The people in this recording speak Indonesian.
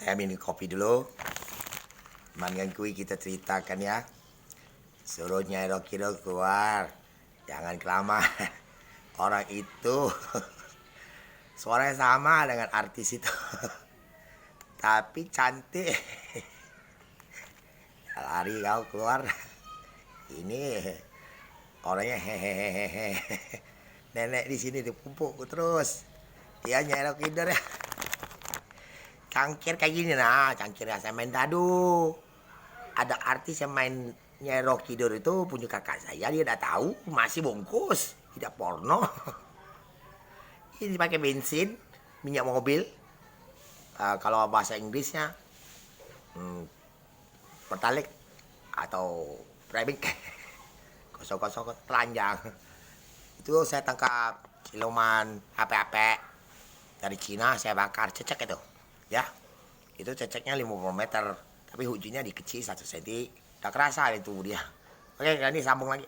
Saya minum kopi dulu. Mangan kui kita ceritakan ya. Suruh Nyai Rocky keluar. Jangan kelamaan. Orang itu suaranya sama dengan artis itu. Tapi cantik. Lari kau keluar. Ini orangnya hehehehe. Nenek di sini dipupuk terus. Dia Nyai Rocky ya. Cangkir kayak gini nah, cangkirnya saya main dadu. Ada artis yang main Nyai Rocky itu punya kakak saya, dia udah tahu masih bungkus, tidak porno. Ini pakai bensin, minyak mobil. Kalau bahasa Inggrisnya pertalite atau premix. Kosong-kosong telanjang. Itu saya tangkap siluman HP dari Cina, saya bakar cecek itu. Ya, itu ceceknya 50 meter, tapi ujungnya dikecil 1 cm. Udah kerasa itu dia. Oke, ini sambung lagi.